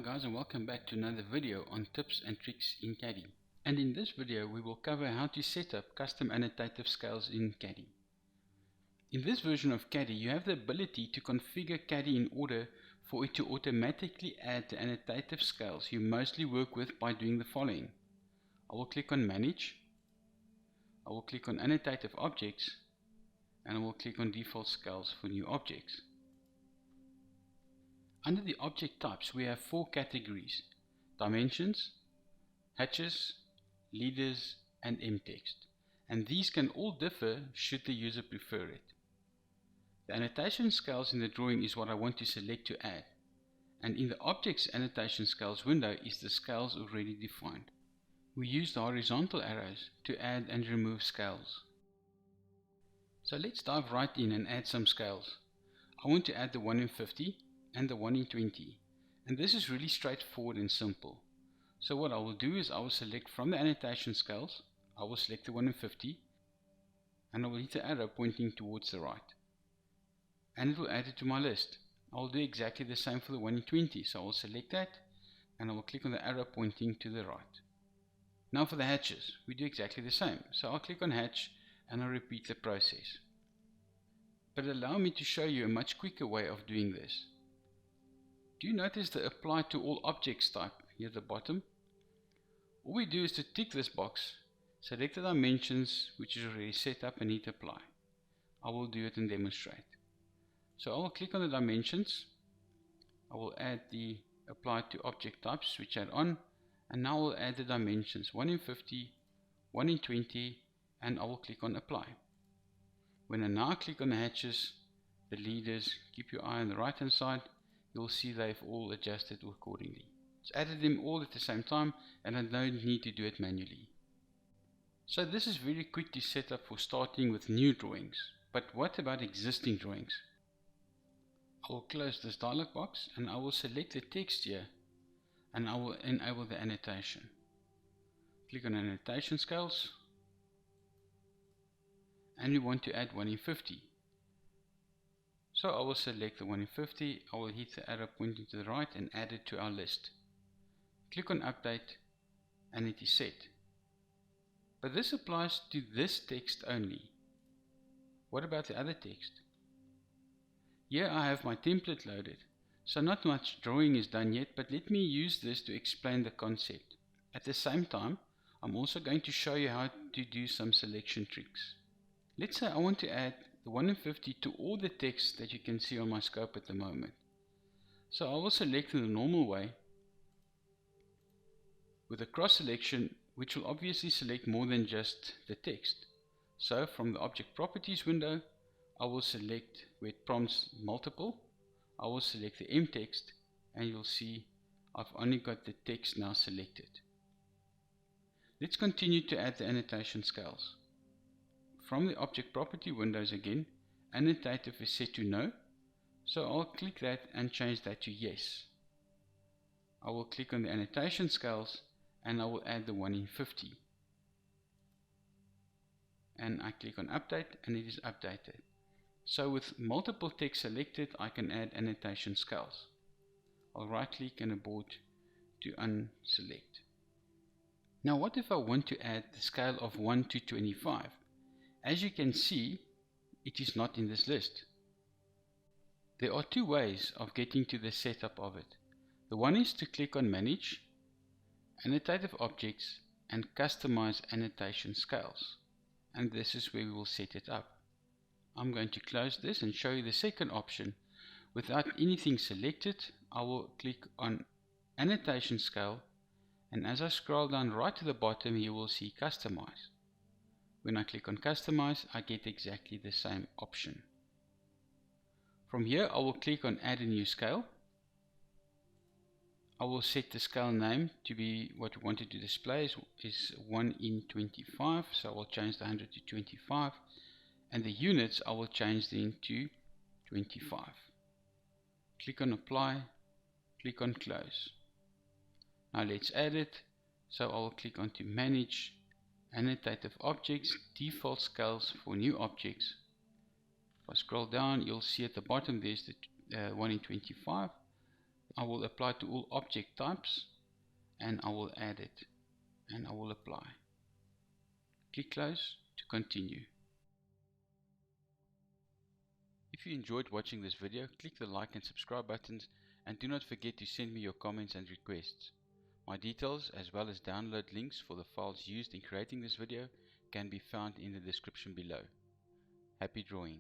guys, and welcome back to another video on tips and tricks in CADI. And in this video we will cover how to set up custom annotative scales in CADI. In this version of CADI you have the ability to configure CADI in order for it to automatically add the annotative scales you mostly work with by doing the following. I will click on Manage, I will click on Annotative Objects, and I will click on Default Scales for new objects. Under the object types we have four categories: dimensions, hatches, leaders, and M-text, and these can all differ should the user prefer it. The annotation scales in the drawing is what I want to select to add, and in the Objects Annotation Scales window is the scales already defined. We use the horizontal arrows to add and remove scales. So let's dive right in and add some scales. I want to add the 1 in 50 and the 1 in 20, and this is really straightforward and simple. So what I will do is I will select from the annotation scales, I will select the 1 in 50, and I will hit the arrow pointing towards the right, and it will add it to my list. I will do exactly the same for the 1 in 20, so I will select that and I will click on the arrow pointing to the right. Now for the hatches, we do exactly the same, so I'll click on hatch and I'll repeat the process. But allow me to show you a much quicker way of doing this. Do you notice the apply to all objects type here at the bottom? All we do is to tick this box, select the dimensions which is already set up, and hit apply. I will do it and demonstrate. So I will click on the dimensions, I will add the apply to object types switch add on, and now I will add the dimensions 1 in 50, 1 in 20, and I will click on apply. When I now click on the hatches, the leaders, keep your eye on the right hand side, you'll see they've all adjusted accordingly. It's added them all at the same time and I don't need to do it manually. So this is very quick to set up for starting with new drawings. But what about existing drawings? I will close this dialog box and I will select the text here and I will enable the annotation. Click on Annotation Scales and we want to add 1 in 50. So I will select the 1 in 50, I will hit the arrow pointing to the right and add it to our list. Click on Update and it is set. But this applies to this text only. What about the other text? Here I have my template loaded, so not much drawing is done yet, but let me use this to explain the concept. At the same time, I'm also going to show you how to do some selection tricks. Let's say I want to add the 1 in 50 to all the text that you can see on my scope at the moment. So I will select in the normal way with a cross selection, which will obviously select more than just the text. So from the Object Properties window, I will select where it prompts multiple, I will select the M-text, and you'll see I've only got the text now selected. Let's continue to add the annotation scales. From the Object Property windows again, Annotative is set to No, so I'll click that and change that to Yes. I will click on the Annotation Scales and I will add the 1 in 50. And I click on Update and it is updated. So with multiple text selected, I can add Annotation Scales. I'll right click and abort to unselect. Now what if I want to add the scale of 1 to 25? As you can see, it is not in this list. There are two ways of getting to the setup of it. The one is to click on Manage, Annotative Objects, and Customize Annotation Scales. And this is where we will set it up. I'm going to close this and show you the second option. Without anything selected, I will click on Annotation Scale, and as I scroll down right to the bottom, you will see Customize. When I click on Customize, I get exactly the same option. From here, I will click on Add a New Scale. I will set the scale name to be what we wanted to display is 1 in 25, so I will change the 100 to 25, and the units I will change them to 25. Click on Apply, click on Close. Now let's add it, so I will click on to Manage, Annotative Objects, Default Scales for new objects. If I scroll down, you'll see at the bottom there's the 1 in 25. I will apply to all object types and I will add it and I will apply. Click close to continue. If you enjoyed watching this video, click the like and subscribe buttons and do not forget to send me your comments and requests. My details as well as download links for the files used in creating this video can be found in the description below. Happy drawing!